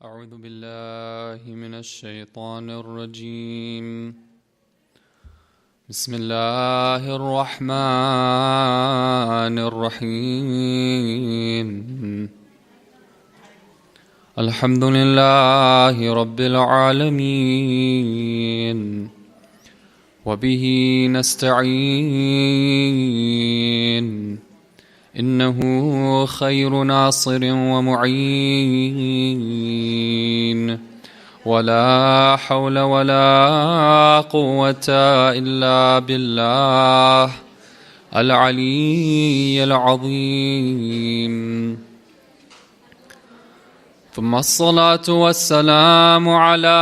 أعوذ بالله من الشيطان الرجيم بسم الله الرحمن الرحيم الحمد لله رب العالمين وبه نستعين إنه خير ناصر ومعين ولا حول ولا قوة إلا بالله العلي العظيم ثم الصلاة والسلام على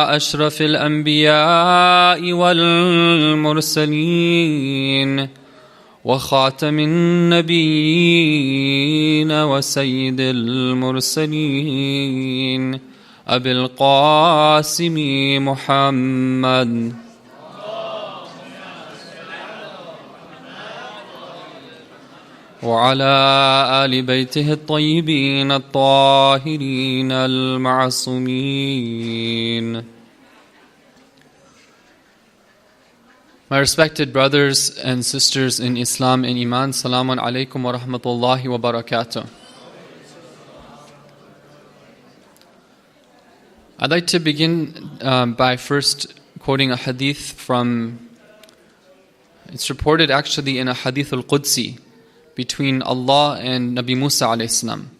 أشرف الأنبياء والمرسلين وخاتم النبيين وسيد المرسلين أبي القاسم محمد وعلى آل بيته الطيبين الطاهرين المعصومين. My respected brothers and sisters in Islam and Iman, Salamun Alaikum wa Rahmatullahi wa Barakatuh. I'd like to begin by first quoting a hadith from, it's reported actually in a hadith al-Qudsi between Allah and Nabi Musa alayhi salam.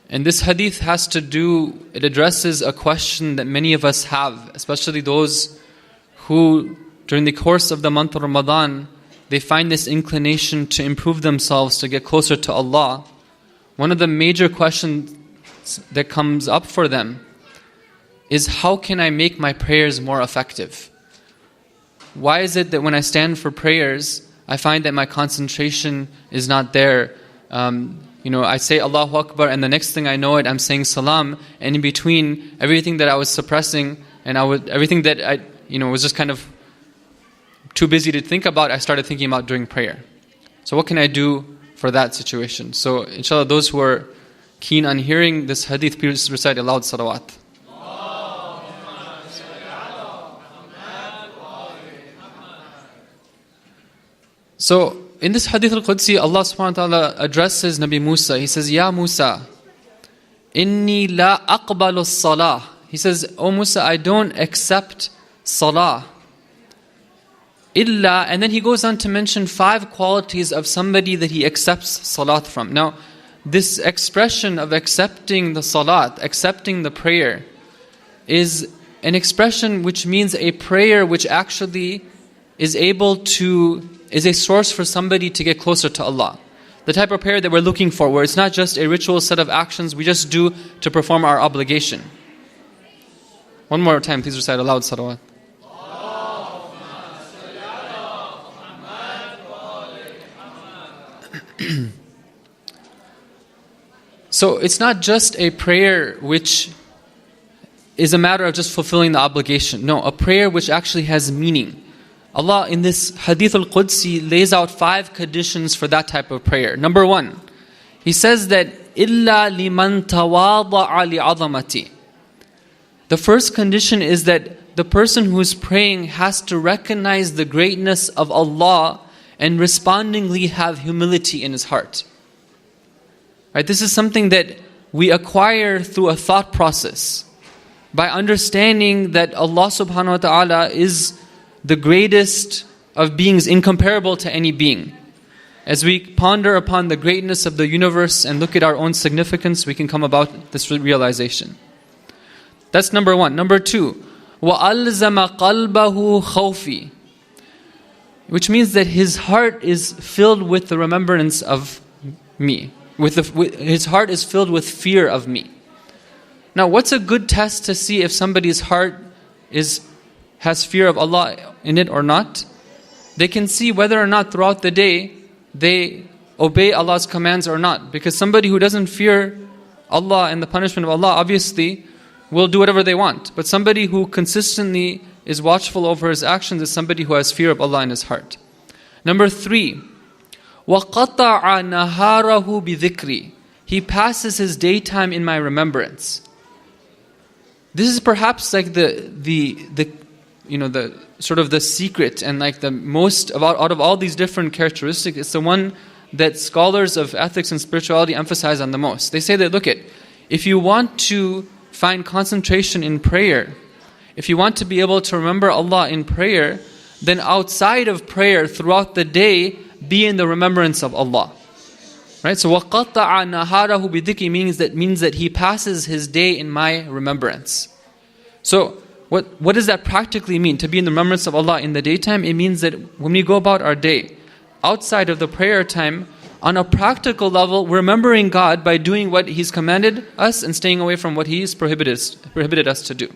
And this hadith has to do, it addresses a question that many of us have, especially those who during the course of the month of Ramadan, they find this inclination to improve themselves, to get closer to Allah. One of the major questions that comes up for them is, how can I make my prayers more effective? Why is it that when I stand for prayers, I find that my concentration is not there? I say Allahu Akbar, and the next thing I know it, I'm saying Salam, and in between, everything that I was suppressing, and everything that I was just kind of too busy to think about, I started thinking about during prayer. So what can I do for that situation? So inshallah, those who are keen on hearing this hadith, please recite aloud salawat. So in this hadith al-Qudsi, Allah subhanahu wa ta'ala addresses Nabi Musa. He says, Ya Musa, inni la aqbalu as-salah. He says, O Musa, I don't accept salah. Illa, and then he goes on to mention 5 qualities of somebody that he accepts salat from. Now, this expression of accepting the salat, accepting the prayer, is an expression which means a prayer which actually is a source for somebody to get closer to Allah. The type of prayer that we're looking for, where it's not just a ritual set of actions we just do to perform our obligation. One more time, please recite aloud salawat. So it's not just a prayer which is a matter of just fulfilling the obligation. No, a prayer which actually has meaning. Allah in this hadith al-Qudsi lays out 5 conditions for that type of prayer. Number 1, He says that إِلَّا لِمَنْ تَوَاضَعَ لِعَظَمَتِي. The first condition is that the person who is praying has to recognize the greatness of Allah and respondingly have humility in his heart. Right? This is something that we acquire through a thought process, by understanding that Allah subhanahu wa ta'ala is the greatest of beings, incomparable to any being. As we ponder upon the greatness of the universe and look at our own significance, we can come about this realization. That's number 1. Number 2, وَأَلْزَمَ قَلْبَهُ خَوْفِي, which means that his heart is filled with the remembrance of me. His heart is filled with fear of me. Now, what's a good test to see if somebody's heart has fear of Allah in it or not? They can see whether or not throughout the day they obey Allah's commands or not. Because somebody who doesn't fear Allah and the punishment of Allah obviously will do whatever they want. But somebody who consistently is watchful over his actions is somebody who has fear of Allah in his heart. Number 3, وَقَطَعَ نَهَارَهُ بِذِكْرِ. He passes his daytime in my remembrance. This is perhaps like the sort of the secret and like the most out of all these different characteristics. It's the one that scholars of ethics and spirituality emphasize on the most. They say that, look at, if you want to find concentration in prayer, if you want to be able to remember Allah in prayer, then outside of prayer throughout the day, be in the remembrance of Allah. Right? So وَقَطَّعَ نَهَارَهُ بِذِكْرِ means that he passes his day in my remembrance. So what does that practically mean? To be in the remembrance of Allah in the daytime, it means that when we go about our day, outside of the prayer time, on a practical level, we're remembering God by doing what He's commanded us and staying away from what He's prohibited us to do.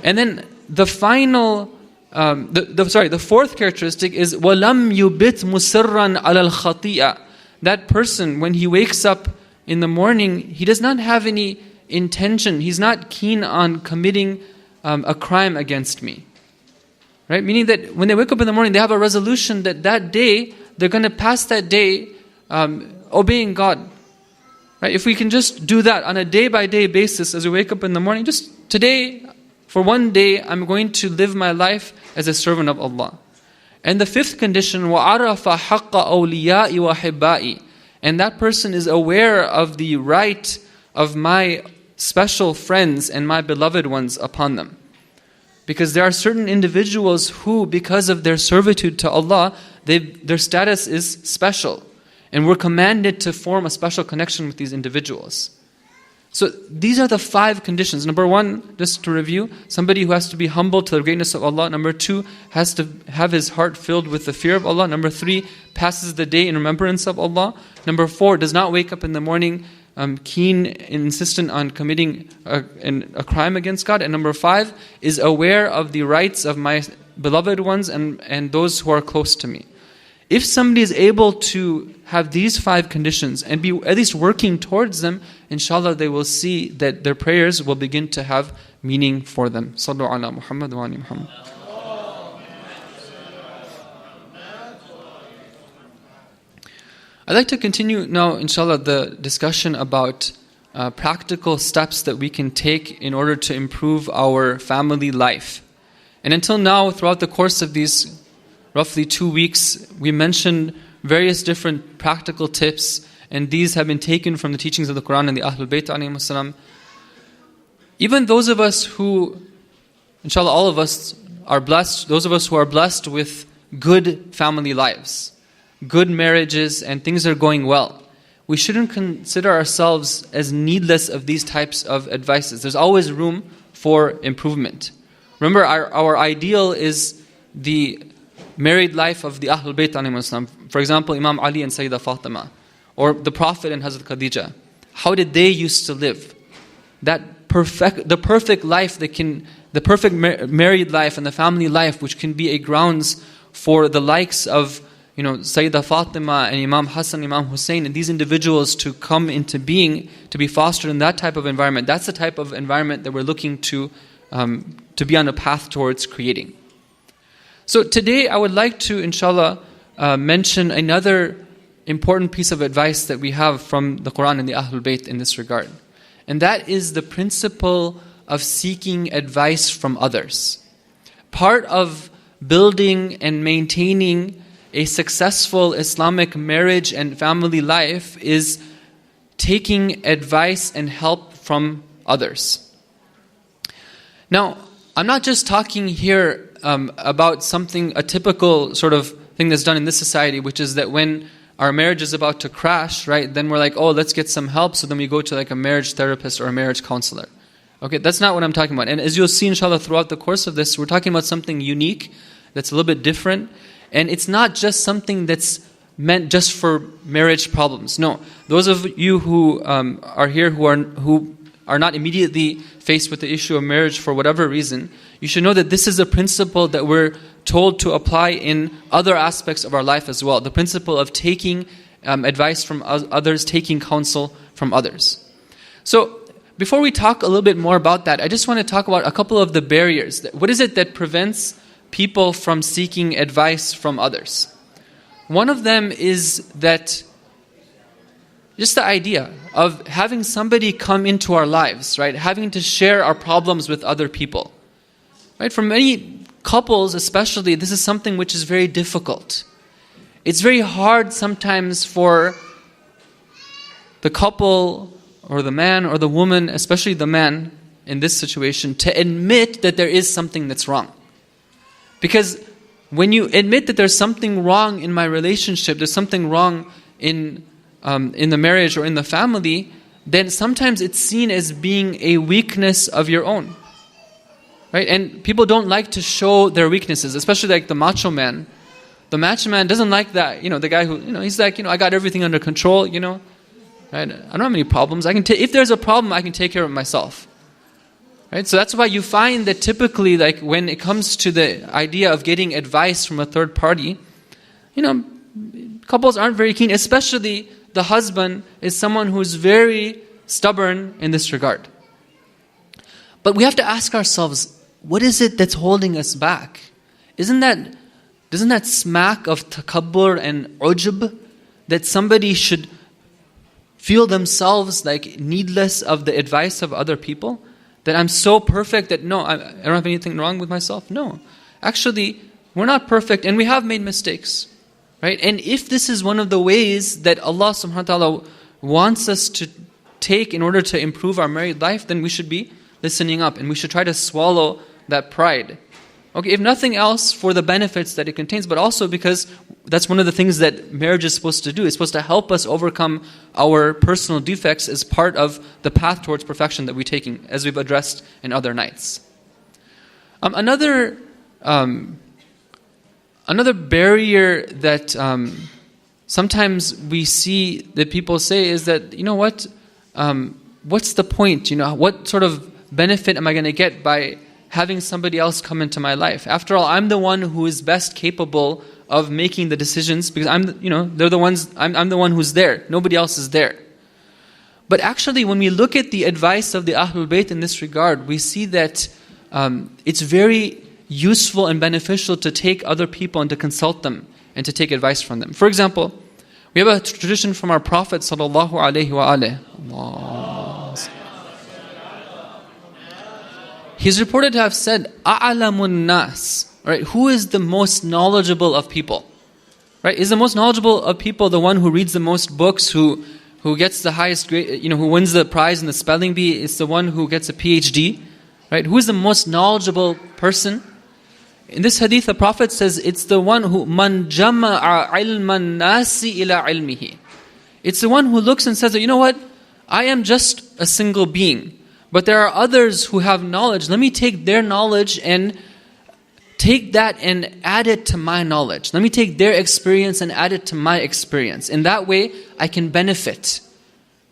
And then the final, the fourth characteristic is وَلَمْ يُبِتْ مُسِرًّا عَلَى الْخَطِيئَةِ. That person, when he wakes up in the morning, he does not have any intention, he's not keen on committing a crime against me. Right? Meaning that when they wake up in the morning, they have a resolution that that day, they're going to pass that day obeying God. Right? If we can just do that on a day-by-day basis as we wake up in the morning, just today, for one day, I'm going to live my life as a servant of Allah. And the fifth condition, وَعَرَفَ حَقَّ أَوْلِيَاءِ وَحِبَّائِ. And that person is aware of the right of my special friends and my beloved ones upon them. Because there are certain individuals who, because of their servitude to Allah, their status is special. And we're commanded to form a special connection with these individuals. So these are the 5 conditions. Number 1, just to review, somebody who has to be humble to the greatness of Allah. Number 2, has to have his heart filled with the fear of Allah. Number 3, passes the day in remembrance of Allah. Number 4, does not wake up in the morning keen, insistent on committing a crime against God. And number 5, is aware of the rights of my beloved ones and those who are close to me. If somebody is able to have these 5 conditions and be at least working towards them, inshallah they will see that their prayers will begin to have meaning for them. Sallu ala Muhammad wa ali Muhammad. I'd like to continue now, inshallah, the discussion about practical steps that we can take in order to improve our family life. And until now, throughout the course of these roughly 2 weeks, we mentioned various different practical tips, and these have been taken from the teachings of the Quran and the Ahlul Bayt alayhim salam. Even those of us who, inshallah, all of us are blessed, those of us who are blessed with good family lives, good marriages, and things are going well, we shouldn't consider ourselves as needless of these types of advices. There's always room for improvement. Remember, our ideal is the married life of the Ahlul Bayt alayhim salam. For example, Imam Ali and Sayyidah Fatima, or the Prophet and Hazrat Khadija. How did they used to live? The perfect life the perfect married life and the family life, which can be a grounds for the likes of Sayyidah Fatima and Imam Hassan, Imam Hussein, and these individuals to come into being, to be fostered in that type of environment. That's the type of environment that we're looking to be on a path towards creating. So today I would like to, inshallah, mention another important piece of advice that we have from the Quran and the Ahlul Bayt in this regard. And that is the principle of seeking advice from others. Part of building and maintaining a successful Islamic marriage and family life is taking advice and help from others. Now, I'm not just talking here about a typical sort of thing that's done in this society, which is that when our marriage is about to crash, right, then we're like, oh, let's get some help, so then we go to like a marriage therapist or a marriage counselor. Okay, that's not what I'm talking about. And as you'll see, inshallah, throughout the course of this, we're talking about something unique, that's a little bit different, and it's not just something that's meant just for marriage problems. No, those of you who are here who are not immediately faced with the issue of marriage for whatever reason, you should know that this is a principle that we're told to apply in other aspects of our life as well. The principle of taking advice from others, taking counsel from others. So before we talk a little bit more about that, I just want to talk about a couple of the barriers. What is it that prevents people from seeking advice from others? One of them is that just the idea of having somebody come into our lives, right? Having to share our problems with other people. Right? For many couples especially, this is something which is very difficult. It's very hard sometimes for the couple or the man or the woman, especially the man in this situation, to admit that there is something that's wrong. Because when you admit that there's something wrong in my relationship, there's something wrong in the marriage or in the family, then sometimes it's seen as being a weakness of your own. Right? And people don't like to show their weaknesses, especially like the macho man. The macho man doesn't like that, the guy who, he's like, I got everything under control, right? I don't have any problems. If there's a problem, I can take care of it myself. Right? So that's why you find that typically, like when it comes to the idea of getting advice from a third party, couples aren't very keen, especially the husband is someone who's very stubborn in this regard. But we have to ask ourselves, what is it that's holding us back? Doesn't that smack of takabbur and ujub, that somebody should feel themselves like needless of the advice of other people? That I'm so perfect that no, I don't have anything wrong with myself? No. Actually, we're not perfect and we have made mistakes. Right? And if this is one of the ways that Allah subhanahu wa ta'ala wants us to take in order to improve our married life, then we should be listening up and we should try to swallow that pride. Okay, if nothing else for the benefits that it contains, but also because that's one of the things that marriage is supposed to do. It's supposed to help us overcome our personal defects as part of the path towards perfection that we're taking, as we've addressed in other nights. Another barrier that sometimes we see that people say is that, what's the point? What sort of benefit am I going to get by having somebody else come into my life? After all, I'm the one who is best capable of making the decisions because I'm the one who's there. Nobody else is there. But actually, when we look at the advice of the Ahlul Bayt in this regard, we see that it's very useful and beneficial to take other people and to consult them and to take advice from them. For example, we have a tradition from our Prophet sallallahu alaihi wasallam. He's reported to have said, "A'lamun nas," right? Who is the most knowledgeable of people? Right? Is the most knowledgeable of people the one who reads the most books, who gets the highest grade, who wins the prize in the spelling bee? It's the one who gets a PhD, right? Who is the most knowledgeable person? In this hadith, the Prophet says it's the one who man jama'a ilman nasi ila ilmihi. It's the one who looks and says, I am just a single being. But there are others who have knowledge. Let me take their knowledge and take that and add it to my knowledge. Let me take their experience and add it to my experience. In that way, I can benefit.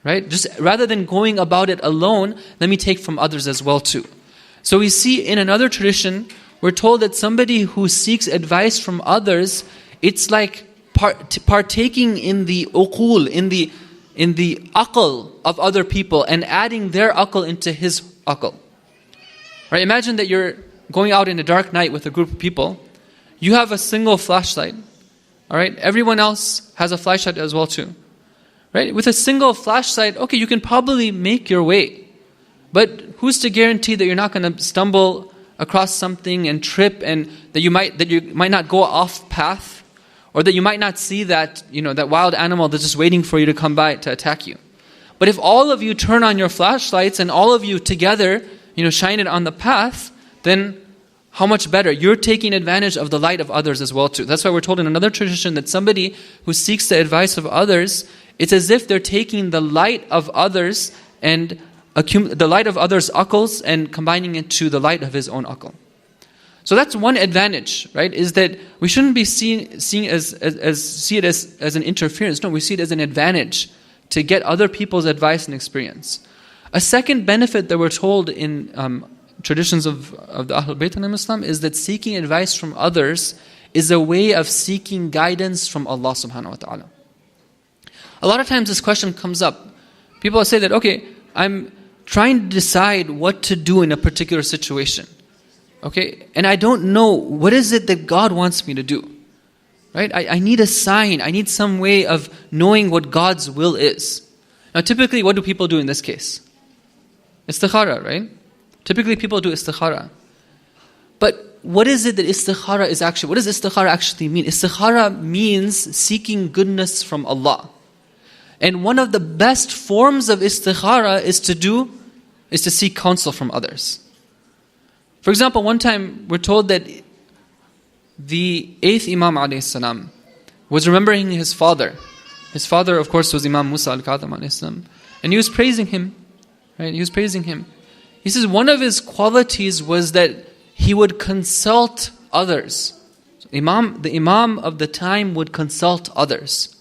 Right? Just rather than going about it alone, let me take from others as well too. So we see in another tradition, we're told that somebody who seeks advice from others, it's like partaking in the uqul, in the aql of other people and adding their aql into his aql. Right? Imagine that you're going out in a dark night with a group of people. You have a single flashlight. All right? Everyone else has a flashlight as well too. Right? With a single flashlight, okay, you can probably make your way. But who's to guarantee that you're not going to stumble across something and trip, and that you might not go off path, or that you might not see that that wild animal that's just waiting for you to come by to attack you. But if all of you turn on your flashlights and all of you together shine it on the path, then how much better. You're taking advantage of the light of others as well too. That's why we're told in another tradition that somebody who seeks the advice of others, it's as if they're taking the light of others and the light of others' aqls and combining it to the light of his own aql. So that's one advantage, right? Is that we shouldn't be see it as an interference. No, we see it as an advantage to get other people's advice and experience. A second benefit that we're told in traditions of the Ahlul Bayt in Islam is that seeking advice from others is a way of seeking guidance from Allah subhanahu wa ta'ala. A lot of times this question comes up. People say that, okay, I'm trying to decide what to do in a particular situation. Okay, and I don't know what is it that God wants me to do. Right? I need a sign. I need some way of knowing what God's will is. Now typically, what do people do in this case? Istikhara, right? Typically people do istikhara. But what is it that istikhara is actually, what does istikhara actually mean? Istikhara means seeking goodness from Allah. And one of the best forms of istikhara is to seek counsel from others. For example, one time we're told that the 8th Imam alayhi salam was remembering his father. His father, of course, was Imam Musa al-Kadhim alayhi salam. And he was praising him. Right? He was praising him. He says one of his qualities was that he would consult others. So the Imam of the time would consult others.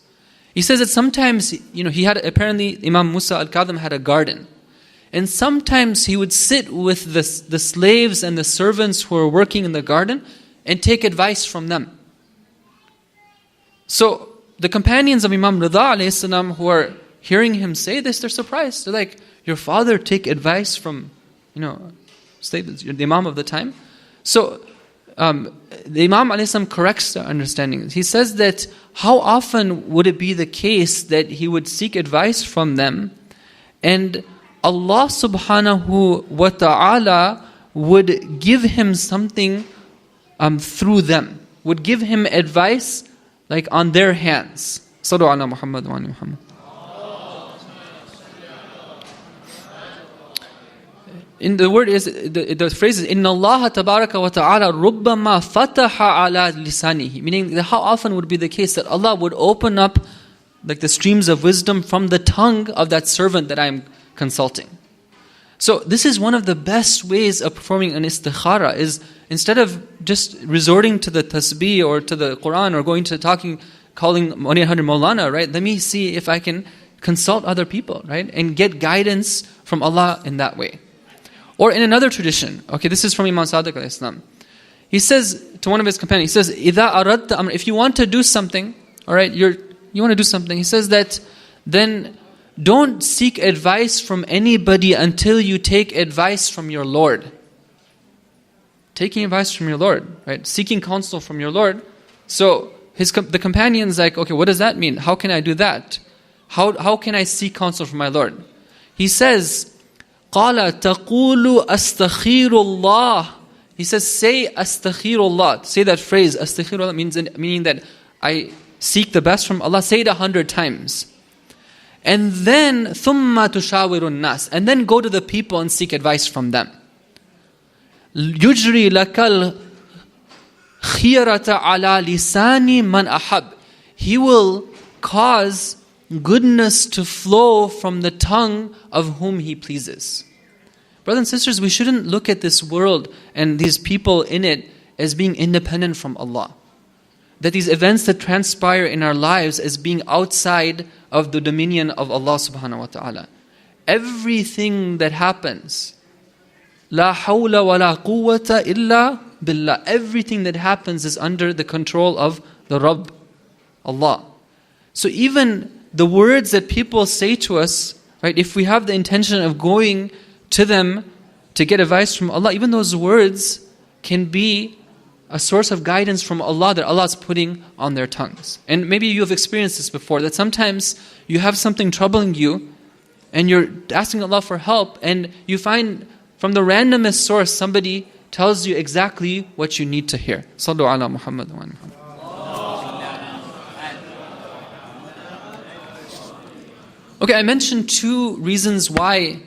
He says that sometimes, apparently Imam Musa al-Kadhim had a garden. And sometimes he would sit with the slaves and the servants who were working in the garden and take advice from them. So the companions of Imam Rida alayhi salam who are hearing him say this, they're surprised. They're like, your father take advice from, slaves, the Imam of the time? So the Imam alayhi salam corrects the understanding. He says that how often would it be the case that he would seek advice from them and Allah subhanahu wa ta'ala would give him something through them, would give him advice like on their hands. Sallu ala Muhammad wa ali Muhammad. In the word is the phrase is Inna Allah tabaraka wa ta'ala rubbama fataha ala lisanihi, meaning that how often would it be the case that Allah would open up like the streams of wisdom from the tongue of that servant that I am consulting. So this is one of the best ways of performing an istikhara, is instead of just resorting to the tasbih or to the Quran or going to calling 1-800 Maulana, right? Let me see if I can consult other people, right? And get guidance from Allah in that way. Or in another tradition, okay, this is from Imam Sadiq al-Islam. He says to one of his companions, he says, إِذَا أَرَدْتَ أَمْرًا, if you want to do something, all right, you want to do something, he says that then don't seek advice from anybody until you take advice from your Lord. Taking advice from your Lord, right? Seeking counsel from your Lord. So the companion's like, okay, what does that mean? How can I do that? How can I seek counsel from my Lord? He says, قَالَ تَقُولُ أَسْتَخِيرُ اللَّهِ. He says, say astaghfirullah. Say that phrase, astaghfirullah, meaning that I seek the best from Allah. Say it 100 times. And then ثُمَّ تُشَاوِرُ النَّاسِ, and then go to the people and seek advice from them. يُجْرِي لَكَ الْخِيَرَةَ عَلَى لِسَانِ مَنْ أَحَبْ. He will cause goodness to flow from the tongue of whom He pleases. Brothers and sisters, we shouldn't look at this world and these people in it as being independent from Allah. That these events that transpire in our lives as being outside of the dominion of Allah subhanahu wa ta'ala. Everything that happens, la hawla wa la quwwata illa billah. Everything that happens is under the control of the Rabb, Allah. So even the words that people say to us, right, if we have the intention of going to them to get advice from Allah, even those words can be a source of guidance from Allah that Allah is putting on their tongues. And maybe you have experienced this before, that sometimes you have something troubling you and you're asking Allah for help and you find from the randomest source somebody tells you exactly what you need to hear. Sallu ala Muhammad wa Muhammad. Okay, I mentioned 2 reasons why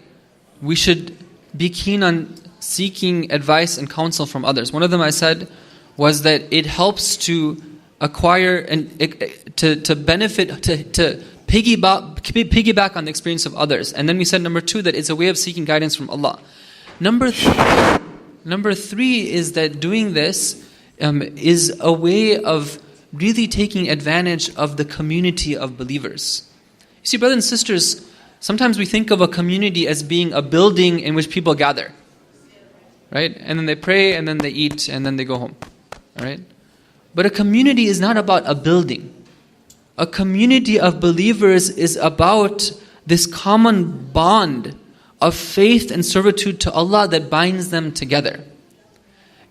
we should be keen on seeking advice and counsel from others. One of them I said was that it helps to acquire and to benefit, to piggyback on the experience of others. And then we said number 2, that it's a way of seeking guidance from Allah. Number 3 is that doing this is a way of really taking advantage of the community of believers. You see, brothers and sisters, sometimes we think of a community as being a building in which people gather, right? And then they pray, and then they eat, and then they go home, all right? But a community is not about a building. A community of believers is about this common bond of faith and servitude to Allah that binds them together.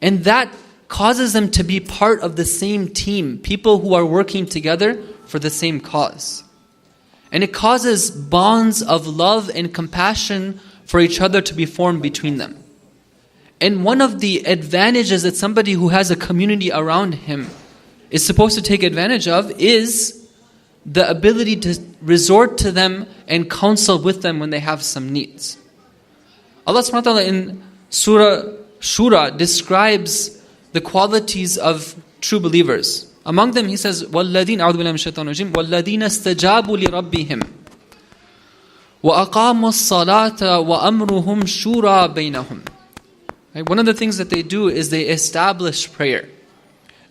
And that causes them to be part of the same team, people who are working together for the same cause. And it causes bonds of love and compassion for each other to be formed between them. And one of the advantages that somebody who has a community around him is supposed to take advantage of is the ability to resort to them and counsel with them when they have some needs. Allah subhanahu wa ta'ala in Surah Shura describes the qualities of true believers. Among them he says, وَالَّذِينَ أَعُوذُ بِاللَّهِ مِنَ الشَّيْطَانِ الرَّجِيمِ وَالَّذِينَ اسْتَجَابُوا لِرَبِّهِمْ وَأَقَامُوا الصَّلَاةَ وَأَمْرُهُمْ شُورَى بَيْنَهُمْ. Right? One of the things that they do is they establish prayer.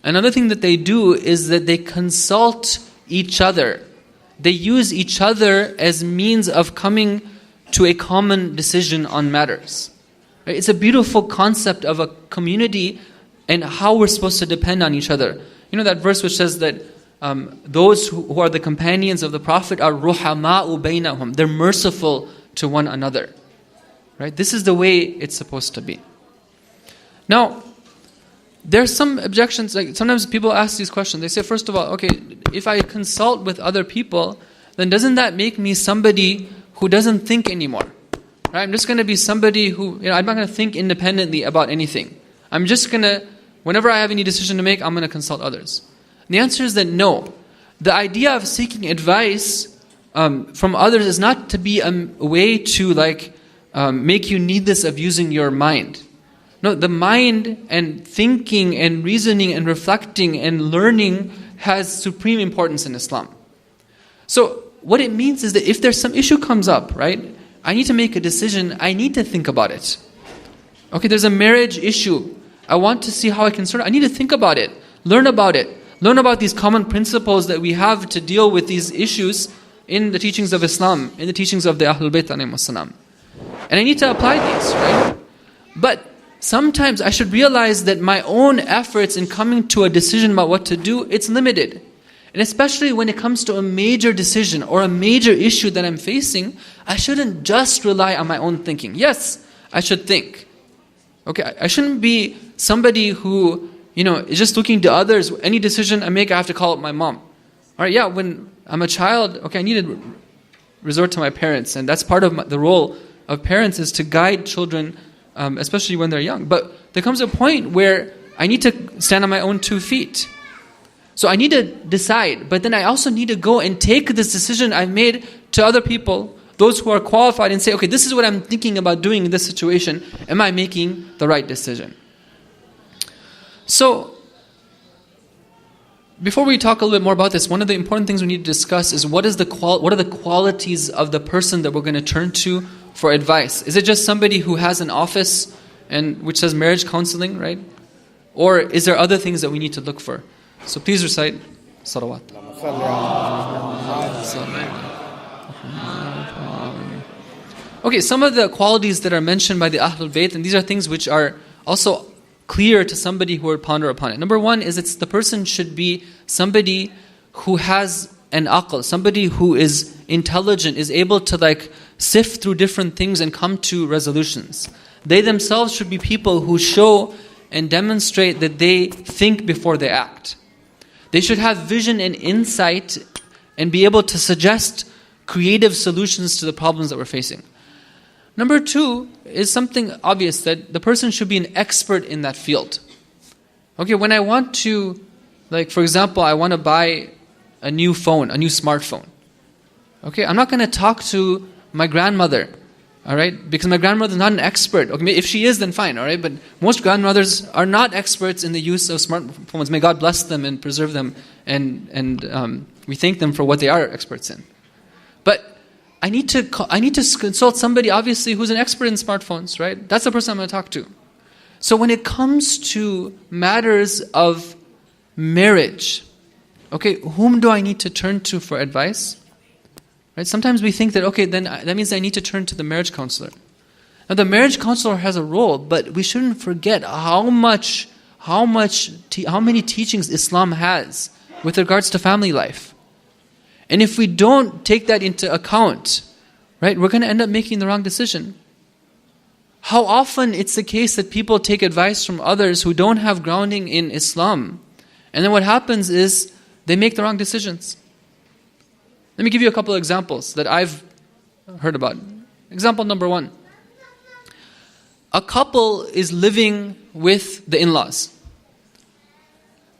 Another thing that they do is that they consult each other. They use each other as means of coming to a common decision on matters. Right? It's a beautiful concept of a community and how we're supposed to depend on each other. You know that verse which says that those who are the companions of the Prophet are ruhama'u bainahum. They're merciful to one another. Right? This is the way it's supposed to be. Now, there's some objections. Like sometimes people ask these questions. They say, first of all, okay, if I consult with other people, then doesn't that make me somebody who doesn't think anymore? Right? I'm just going to be somebody who, I'm not going to think independently about anything. I'm just going to, whenever I have any decision to make, I'm going to consult others. And the answer is that no. The idea of seeking advice from others is not to be a way to make you needless of using your mind. No, the mind and thinking and reasoning and reflecting and learning has supreme importance in Islam. So what it means is that if there's some issue comes up, right, I need to make a decision, I need to think about it. Okay, there's a marriage issue. I want to see how I can sort it. I need to think about it, learn about it, learn about these common principles that we have to deal with these issues in the teachings of Islam, in the teachings of the Ahlul Bayt alayhimus salam. And I need to apply these, right? But sometimes I should realize that my own efforts in coming to a decision about what to do, it's limited. And especially when it comes to a major decision or a major issue that I'm facing, I shouldn't just rely on my own thinking. Yes, I should think. Okay, I shouldn't be somebody who, is just looking to others. Any decision I make, I have to call up my mom. All right, yeah, when I'm a child, okay, I need to resort to my parents. And that's part of the role of parents is to guide children, especially when they're young. But there comes a point where I need to stand on my own 2 feet. So I need to decide, but then I also need to go and take this decision I've made to other people, those who are qualified, and say, okay, this is what I'm thinking about doing in this situation. Am I making the right decision? So, before we talk a little bit more about this, one of the important things we need to discuss is what are the qualities of the person that we're going to turn to for advice. Is it just somebody who has an office and which says marriage counseling, right? Or is there other things that we need to look for? So please recite salawat. Okay, some of the qualities that are mentioned by the Ahlul Bayt, and these are things which are also clear to somebody who would ponder upon it. Number one is the person should be somebody who has an aql, somebody who is intelligent, is able to sift through different things and come to resolutions. They themselves should be people who show and demonstrate that they think before they act. They should have vision and insight and be able to suggest creative solutions to the problems that we're facing. Number two is something obvious, that the person should be an expert in that field. Okay, when I want to, for example, I want to buy a new phone, a new smartphone. Okay, I'm not going to talk to my grandmother, all right, because my grandmother is not an expert. Okay, if she is, then fine, all right, but most grandmothers are not experts in the use of smartphones. May God bless them and preserve them, and we thank them for what they are experts in. But I need to consult somebody, obviously, who's an expert in smartphones, right? That's the person I'm going to talk to. So when it comes to matters of marriage, okay, whom do I need to turn to for advice? Right? Sometimes we think that, okay, then that means I need to turn to the marriage counselor. Now the marriage counselor has a role, but we shouldn't forget how many teachings Islam has with regards to family life. And if we don't take that into account, right, we're going to end up making the wrong decision. How often it's the case that people take advice from others who don't have grounding in Islam, and then what happens is they make the wrong decisions. Let me give you a couple of examples that I've heard about. Example number 1. A couple is living with the in-laws.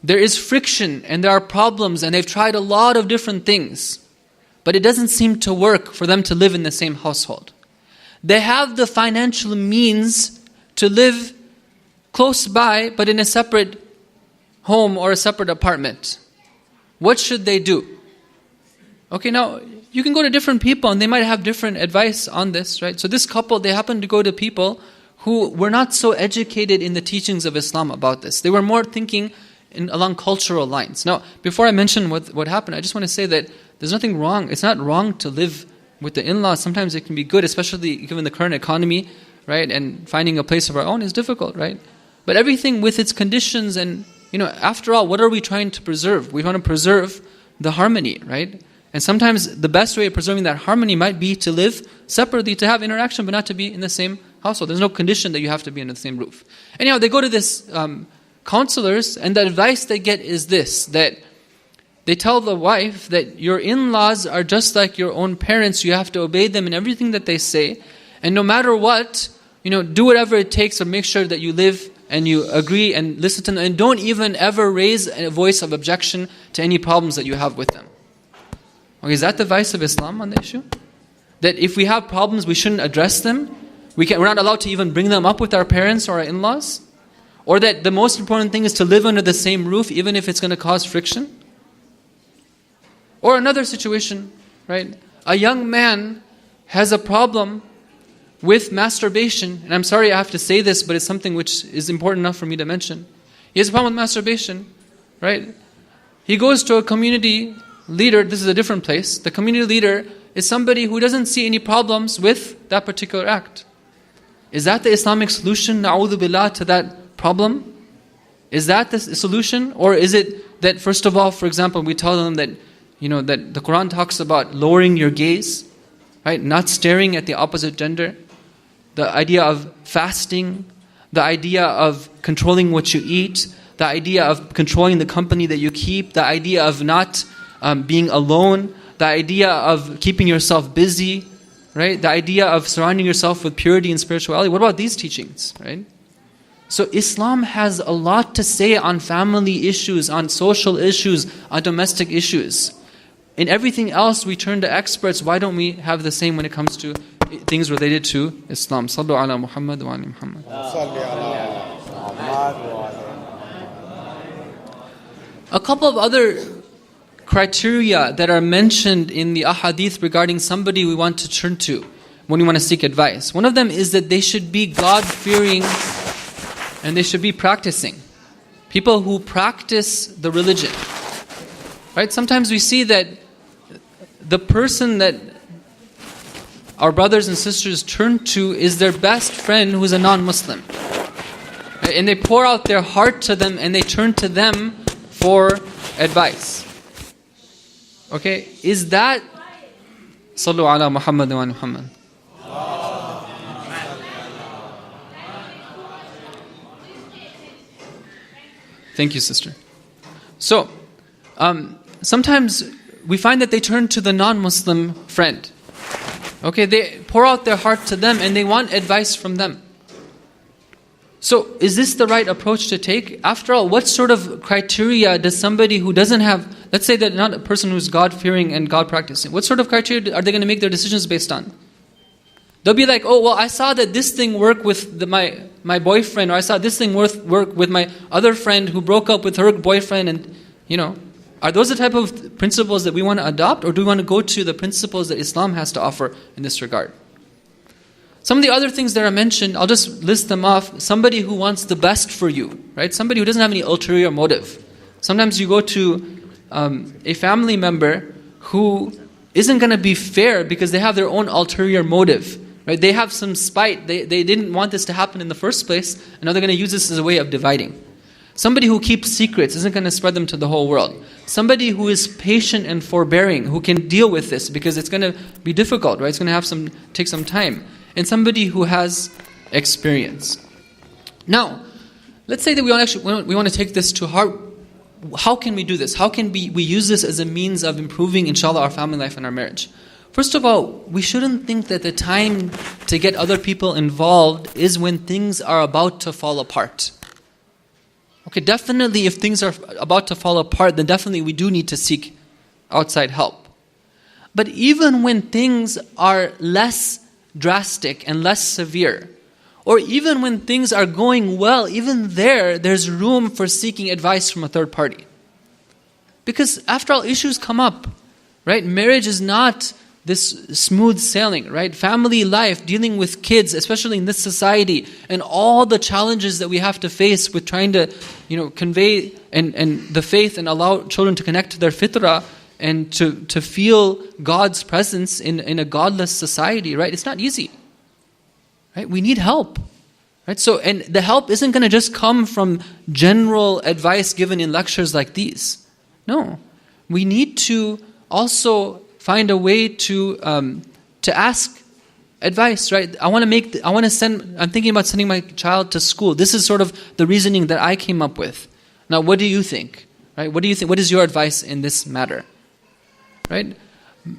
There is friction and there are problems and they've tried a lot of different things, but it doesn't seem to work for them to live in the same household. They have the financial means to live close by, but in a separate home or a separate apartment. What should they do? Okay, now you can go to different people and they might have different advice on this, right? So this couple, they happen to go to people who were not so educated in the teachings of Islam about this. They were more thinking along cultural lines. Now, before I mention what happened, I just want to say that there's nothing wrong. It's not wrong to live with the in-laws. Sometimes it can be good, especially given the current economy, right? And finding a place of our own is difficult, right? But everything with its conditions and, after all, what are we trying to preserve? We want to preserve the harmony, right? And sometimes the best way of preserving that harmony might be to live separately, to have interaction, but not to be in the same household. There's no condition that you have to be under the same roof. Anyhow, they go to this counselors, and the advice they get is this, that they tell the wife that your in-laws are just like your own parents. You have to obey them in everything that they say. And no matter what, do whatever it takes to make sure that you live and you agree and listen to them. And don't even ever raise a voice of objection to any problems that you have with them. Okay, is that the advice of Islam on the issue? That if we have problems, we shouldn't address them? We're not allowed to even bring them up with our parents or our in-laws? Or that the most important thing is to live under the same roof even if it's going to cause friction? Or another situation, right? A young man has a problem with masturbation. And I'm sorry I have to say this, but it's something which is important enough for me to mention. He has a problem with masturbation, right? He goes to a community leader. This is a different place. The community leader is somebody who doesn't see any problems with that particular act. Is that the Islamic solution, na'udhu billah, to that problem? Is that the solution? Or is it that, first of all, for example, we tell them that, that the Quran talks about lowering your gaze, right? Not staring at the opposite gender. The idea of fasting, the idea of controlling what you eat, the idea of controlling the company that you keep, the idea of not being alone, the idea of keeping yourself busy, right? The idea of surrounding yourself with purity and spirituality. What about these teachings, right? So Islam has a lot to say on family issues, on social issues, on domestic issues. In everything else, we turn to experts. Why don't we have the same when it comes to things related to Islam? Sallu ala Muhammad wa ala Muhammad. A couple of other criteria that are mentioned in the ahadith regarding somebody we want to turn to when we want to seek advice. One of them is that they should be God-fearing and they should be practicing. People who practice the religion. Right? Sometimes we see that the person that our brothers and sisters turn to is their best friend who's a non-Muslim. Right? And they pour out their heart to them and they turn to them for advice. Okay? Is that Sallu ala Muhammad wa Muhammad. Thank you, sister. So, sometimes we find that they turn to the non-Muslim friend. Okay, they pour out their heart to them and they want advice from them. So, is this the right approach to take? After all, what sort of criteria does somebody who doesn't have, let's say that not a person who's God-fearing and God-practicing, what sort of criteria are they going to make their decisions based on? They'll be like, oh, well, I saw that this thing worked with my boyfriend, or I saw this thing work with my other friend who broke up with her boyfriend, and, are those the type of principles that we want to adopt, or do we want to go to the principles that Islam has to offer in this regard? Some of the other things that are mentioned, I'll just list them off. Somebody who wants the best for you, right? Somebody who doesn't have any ulterior motive. Sometimes you go to a family member who isn't going to be fair because they have their own ulterior motive. Right? They have some spite. They didn't want this to happen in the first place, and now they're going to use this as a way of dividing. Somebody who keeps secrets isn't going to spread them to the whole world. Somebody who is patient and forbearing, who can deal with this because it's going to be difficult, right? It's going to take some time. And somebody who has experience. Now, let's say that we want to take this to heart. how can we do this? How can we use this as a means of improving, inshallah, our family life and our marriage? First of all, we shouldn't think that the time to get other people involved is when things are about to fall apart. Okay, definitely if things are about to fall apart, then definitely we do need to seek outside help. But even when things are less drastic and less severe, or even when things are going well, even there's room for seeking advice from a third party. Because after all, issues come up, right? Marriage is not this smooth sailing, right? Family life, dealing with kids, especially in this society, and all the challenges that we have to face with trying to, convey and the faith and allow children to connect to their fitrah and to feel God's presence in a godless society, right? It's not easy, right? We need help, right? So, and the help isn't going to just come from general advice given in lectures like these. No, we need to also find a way to ask advice, right? I'm thinking about sending my child to school. This is sort of the reasoning that I came up with. Now, what do you think? Right? What do you think? What is your advice in this matter? Right?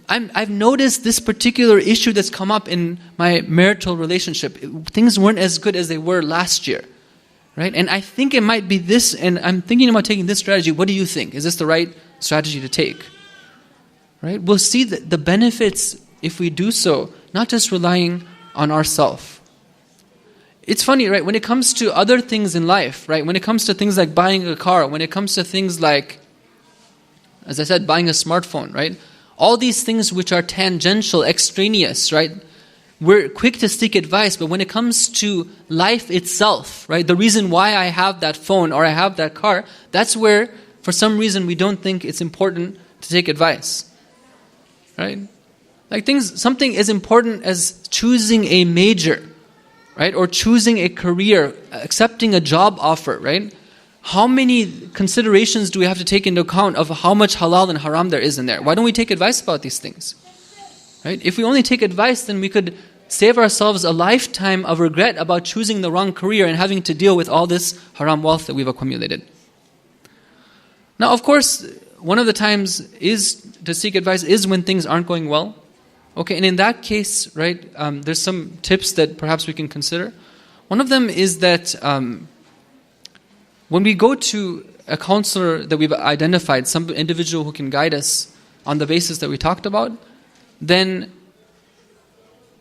I've noticed this particular issue that's come up in my marital relationship. Things weren't as good as they were last year, right? And I think it might be this, and I'm thinking about taking this strategy. What do you think? Is this the right strategy to take? Right? We'll see the benefits if we do so, not just relying on ourselves. It's funny, right? When it comes to other things in life, right? When it comes to things like buying a car, when it comes to things like, as I said, buying a smartphone, right? All these things which are tangential, extraneous, right? We're quick to seek advice, but when it comes to life itself, right? The reason why I have that phone or I have that car, that's where, for some reason, we don't think it's important to take advice. Right? Like something as important as choosing a major, right? Or choosing a career, accepting a job offer, right? How many considerations do we have to take into account of how much halal and haram there is in there? Why don't we take advice about these things? Right? If we only take advice, then we could save ourselves a lifetime of regret about choosing the wrong career and having to deal with all this haram wealth that we've accumulated. Now, of course, one of the times to seek advice is when things aren't going well. Okay, and in that case, right, there's some tips that perhaps we can consider. One of them is that when we go to a counselor that we've identified, some individual who can guide us on the basis that we talked about, then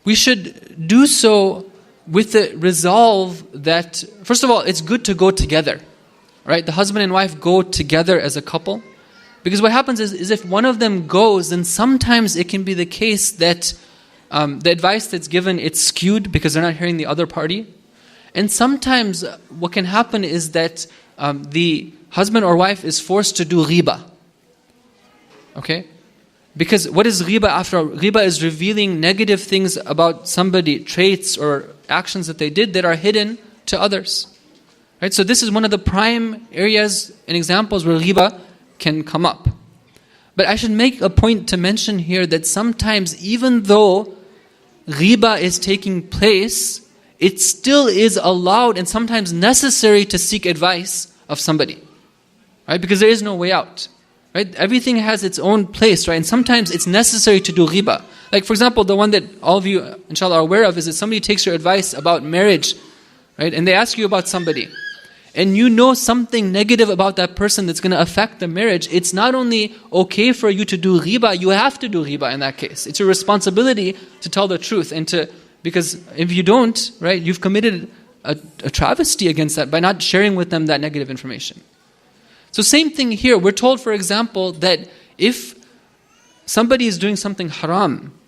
we should do so with the resolve that, first of all, it's good to go together. Right? The husband and wife go together as a couple. Because what happens is if one of them goes, then sometimes it can be the case that the advice that's given, it's skewed because they're not hearing the other party. And sometimes what can happen is that the husband or wife is forced to do ghiba. Okay? Because what is ghiba after all? Ghiba is revealing negative things about somebody, traits or actions that they did that are hidden to others. Right? So this is one of the prime areas and examples where ghiba can come up. But I should make a point to mention here that sometimes even though ghiba is taking place, it still is allowed and sometimes necessary to seek advice of somebody. Right? Because there is no way out. Right? Everything has its own place, right? And sometimes it's necessary to do ghiba. Like for example, the one that all of you inshallah are aware of is that somebody takes your advice about marriage, right? And they ask you about somebody. And you know something negative about that person that's going to affect the marriage, it's not only okay for you to do ghiba, you have to do ghiba in that case. It's your responsibility to tell the truth because if you don't, right, you've committed a travesty against that by not sharing with them that negative information. So same thing here. We're told, for example, that if somebody is doing something haram,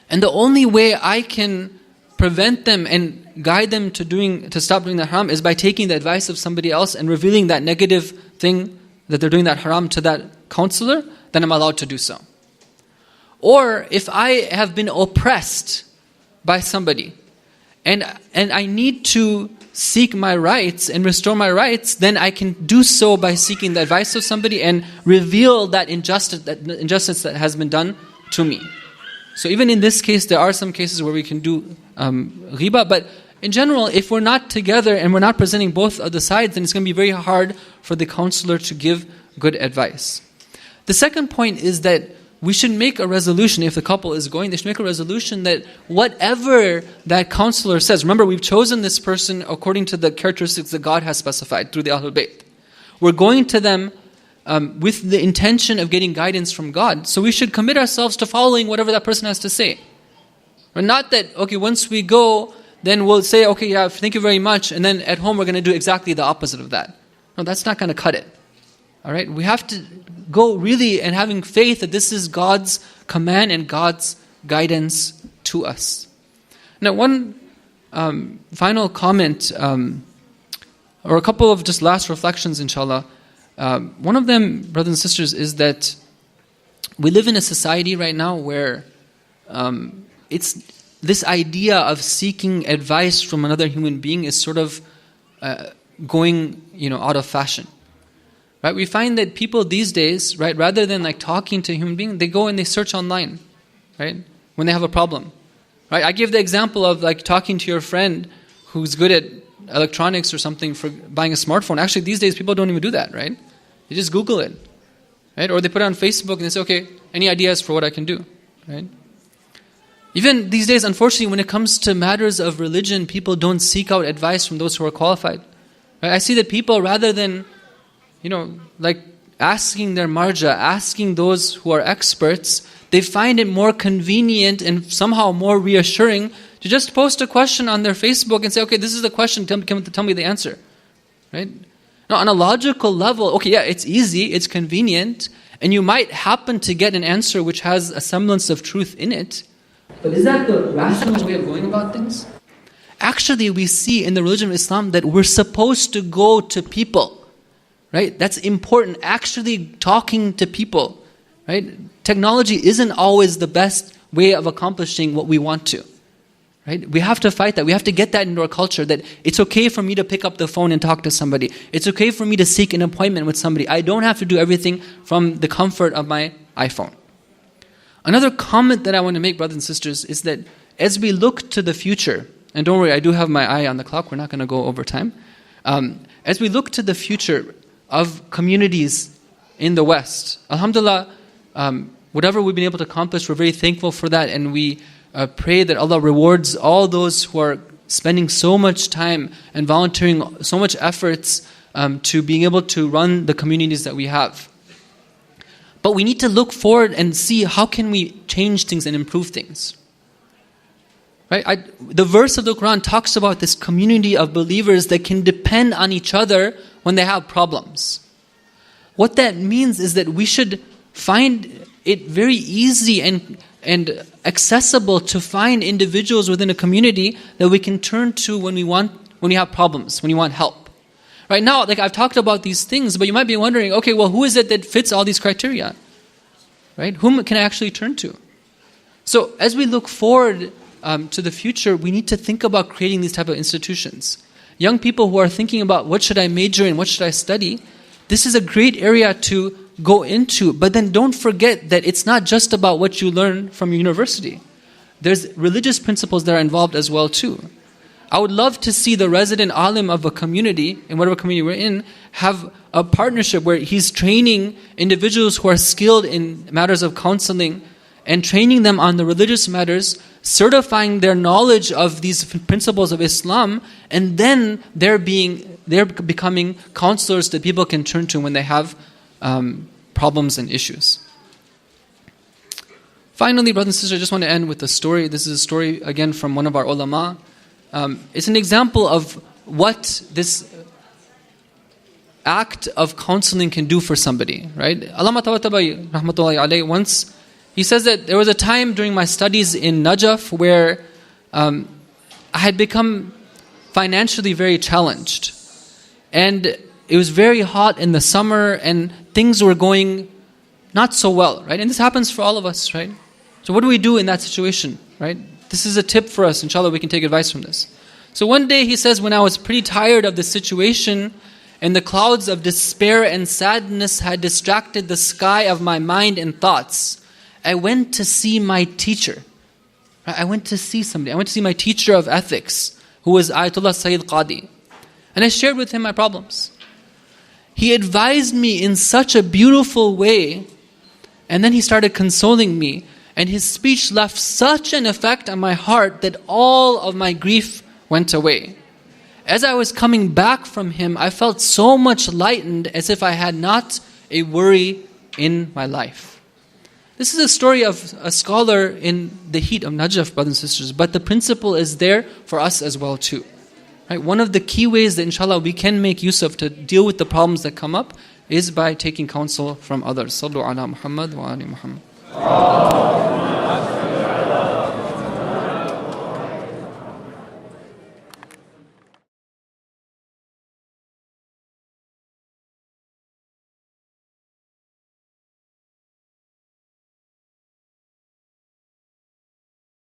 and the only way I can prevent them and guide them to stop doing that haram is by taking the advice of somebody else and revealing that negative thing that they're doing that haram to that counselor, then I'm allowed to do so. Or if I have been oppressed by somebody and I need to seek my rights and restore my rights, then I can do so by seeking the advice of somebody and reveal that injustice that has been done to me. So even in this case, there are some cases where we can do ghiba, but in general, if we're not together and we're not presenting both of the sides, then it's going to be very hard for the counselor to give good advice. The second point is that we should make a resolution. If the couple is going, they should make a resolution that whatever that counselor says, remember, we've chosen this person according to the characteristics that God has specified through the Ahlul Bayt. We're going to them with the intention of getting guidance from God. So we should commit ourselves to following whatever that person has to say. But not that, okay, once we go, then we'll say, okay, yeah, thank you very much, and then at home we're going to do exactly the opposite of that. No, that's not going to cut it. All right? We have to go really and having faith that this is God's command and God's guidance to us. Now, one final comment, or a couple of just last reflections, inshallah. One of them, brothers and sisters, is that we live in a society right now where it's this idea of seeking advice from another human being is sort of going, out of fashion. Right? We find that people these days, right, rather than like talking to a human being, they go and they search online, right, when they have a problem. Right? I give the example of like talking to your friend who's good at electronics or something for buying a smartphone. Actually, these days people don't even do that, right? They just Google it, right? Or they put it on Facebook and they say, okay, any ideas for what I can do, right? Even these days, unfortunately, when it comes to matters of religion, people don't seek out advice from those who are qualified. Right? I see that people, rather than like asking their marja, asking those who are experts, they find it more convenient and somehow more reassuring to just post a question on their Facebook and say, okay, this is the question, tell me the answer. Right? Now, on a logical level, okay, yeah, it's easy, it's convenient, and you might happen to get an answer which has a semblance of truth in it. But is that the rational way of going about things? Actually, we see in the religion of Islam that we're supposed to go to people. Right? That's important. Actually talking to people. Right? Technology isn't always the best way of accomplishing what we want to. Right? We have to fight that. We have to get that into our culture, that it's okay for me to pick up the phone and talk to somebody. It's okay for me to seek an appointment with somebody. I don't have to do everything from the comfort of my iPhone. Another comment that I want to make, brothers and sisters, is that as we look to the future, and don't worry, I do have my eye on the clock, we're not going to go over time. As we look to the future of communities in the West, alhamdulillah, whatever we've been able to accomplish, we're very thankful for that, and we pray that Allah rewards all those who are spending so much time and volunteering so much efforts to being able to run the communities that we have. But we need to look forward and see how can we change things and improve things. Right? The verse of the Quran talks about this community of believers that can depend on each other when they have problems. What that means is that we should find it very easy and accessible to find individuals within a community that we can turn to when we have problems, when we want help. Right now, like I've talked about these things, but you might be wondering, okay, well, who is it that fits all these criteria? Right? Whom can I actually turn to? So as we look forward to the future, we need to think about creating these type of institutions. Young people who are thinking about what should I major in, what should I study, this is a great area to go into. But then don't forget that it's not just about what you learn from your university. There's religious principles that are involved as well too. I would love to see the resident alim of a community, in whatever community we're in, have a partnership where he's training individuals who are skilled in matters of counseling and training them on the religious matters, certifying their knowledge of these principles of Islam, and then they're becoming counselors that people can turn to when they have problems and issues. Finally, brothers and sisters, I just want to end with a story. This is a story, again, from one of our ulama. It's an example of what this act of counseling can do for somebody, right? Allama Tabatabai, rahmatullahi alayhi, once, he says that there was a time during my studies in Najaf where I had become financially very challenged. And it was very hot in the summer and things were going not so well, right? And this happens for all of us, right? So what do we do in that situation, right? This is a tip for us. Inshallah, we can take advice from this. So one day he says, when I was pretty tired of the situation and the clouds of despair and sadness had distracted the sky of my mind and thoughts, I went to see my teacher. I went to see somebody. I went to see my teacher of ethics, who was Ayatollah Sayyid Qadi. And I shared with him my problems. He advised me in such a beautiful way, and then he started consoling me, and his speech left such an effect on my heart that all of my grief went away. As I was coming back from him, I felt so much lightened, as if I had not a worry in my life. This is a story of a scholar in the heat of Najaf, brothers and sisters, but the principle is there for us as well too. Right? One of the key ways that inshallah we can make use of to deal with the problems that come up is by taking counsel from others. Sallu ala Muhammad wa ali Muhammad.